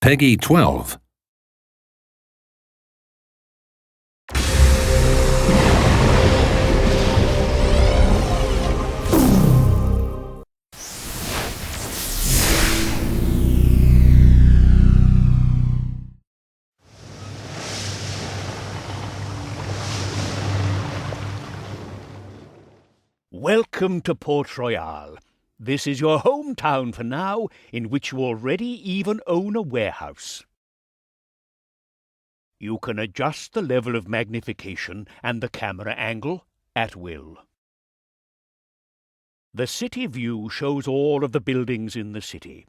Peggy 12. Welcome to Port Royale. This is your hometown for now, in which you already even own a warehouse. You can adjust the level of magnification and the camera angle at will. The city view shows all of the buildings in the city.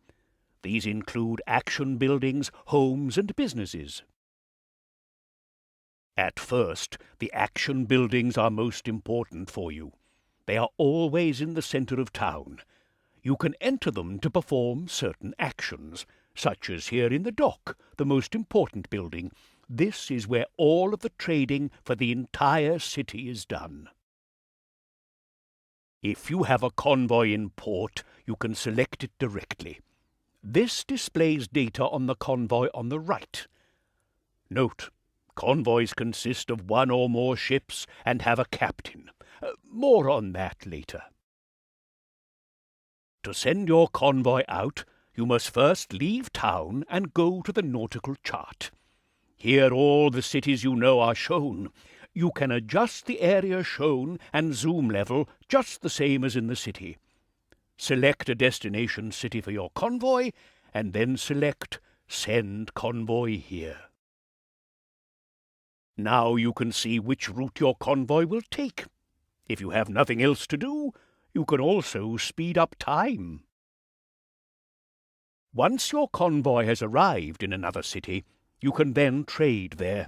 These include action buildings, homes, and businesses. At first, the action buildings are most important for you. They are always in the center of town. You can enter them to perform certain actions, such as here in the dock, the most important building. This is where all of the trading for the entire city is done. If you have a convoy in port, you can select it directly. This displays data on the convoy on the right. Note, convoys consist of one or more ships and have a captain. More on that later. To send your convoy out, you must first leave town and go to the nautical chart. Here all the cities you know are shown. You can adjust the area shown and zoom level just the same as in the city. Select a destination city for your convoy, and then select Send Convoy Here. Now you can see which route your convoy will take. If you have nothing else to do, you can also speed up time. Once your convoy has arrived in another city, you can then trade there.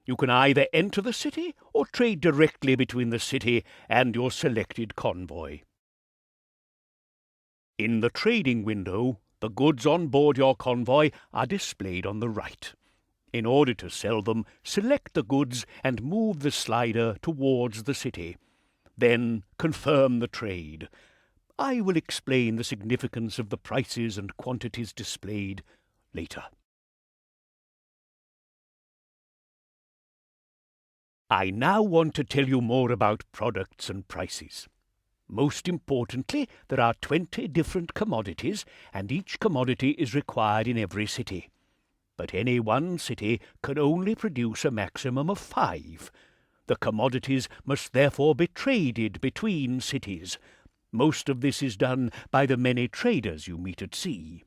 You can either enter the city or trade directly between the city and your selected convoy. In the trading window, the goods on board your convoy are displayed on the right. In order to sell them, select the goods and move the slider towards the city. Then confirm the trade. I will explain the significance of the prices and quantities displayed later. I now want to tell you more about products and prices. Most importantly, there are 20 different commodities, and each commodity is required in every city. But any one city can only produce a maximum of 5. The commodities must therefore be traded between cities. Most of this is done by the many traders you meet at sea.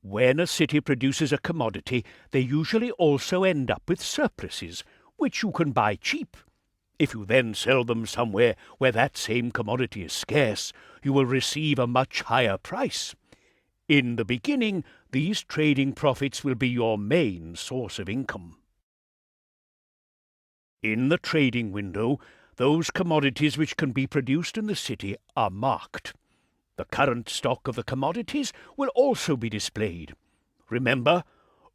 When a city produces a commodity, they usually also end up with surpluses, which you can buy cheap. If you then sell them somewhere where that same commodity is scarce, you will receive a much higher price. In the beginning, these trading profits will be your main source of income. In the trading window, those commodities which can be produced in the city are marked. The current stock of the commodities will also be displayed. Remember,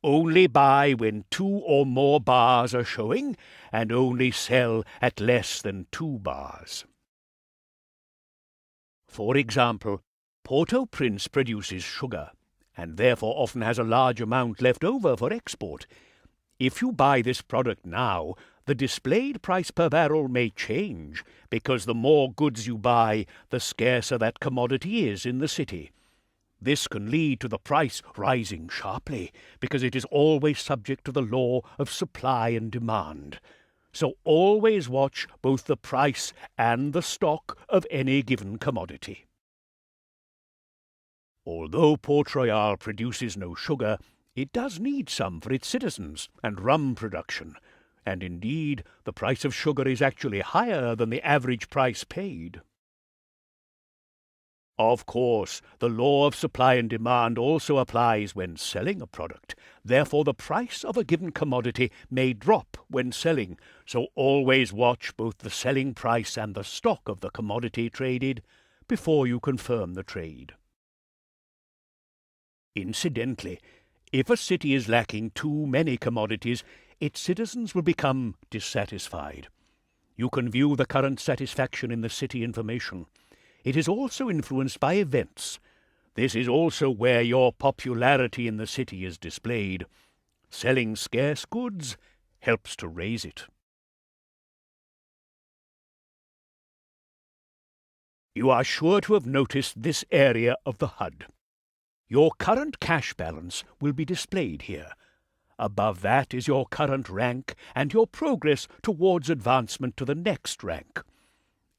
only buy when 2 or more bars are showing, and only sell at less than 2 bars. For example, Port-au-Prince produces sugar, and therefore often has a large amount left over for export. If you buy this product now, the displayed price per barrel may change, because the more goods you buy, the scarcer that commodity is in the city. This can lead to the price rising sharply, because it is always subject to the law of supply and demand. So always watch both the price and the stock of any given commodity. Although Port Royale produces no sugar, it does need some for its citizens and rum production, and indeed the price of sugar is actually higher than the average price paid. Of course, the law of supply and demand also applies when selling a product. Therefore, the price of a given commodity may drop when selling, so always watch both the selling price and the stock of the commodity traded before you confirm the trade. Incidentally, if a city is lacking too many commodities, its citizens will become dissatisfied. You can view the current satisfaction in the city information. It is also influenced by events. This is also where your popularity in the city is displayed. Selling scarce goods helps to raise it. You are sure to have noticed this area of the HUD. Your current cash balance will be displayed here. Above that is your current rank and your progress towards advancement to the next rank.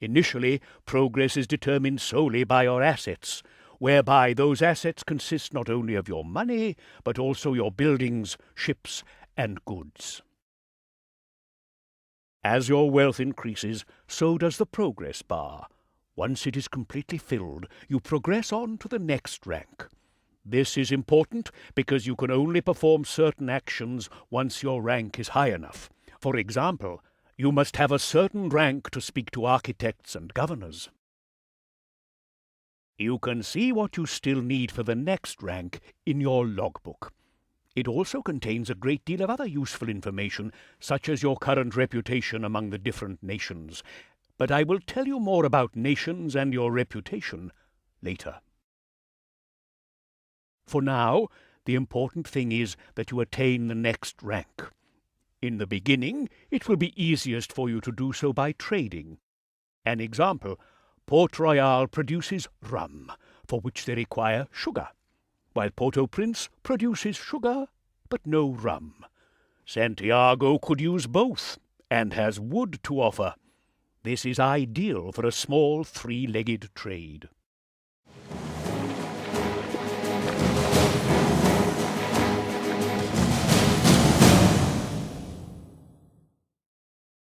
Initially, progress is determined solely by your assets, whereby those assets consist not only of your money, but also your buildings, ships, and goods. As your wealth increases, so does the progress bar. Once it is completely filled, you progress on to the next rank. This is important because you can only perform certain actions once your rank is high enough. For example, you must have a certain rank to speak to architects and governors. You can see what you still need for the next rank in your logbook. It also contains a great deal of other useful information, such as your current reputation among the different nations. But I will tell you more about nations and your reputation later. For now, the important thing is that you attain the next rank. In the beginning, it will be easiest for you to do so by trading. An example, Port Royale produces rum, for which they require sugar, while Port-au-Prince produces sugar, but no rum. Santiago could use both, and has wood to offer. This is ideal for a small three-legged trade.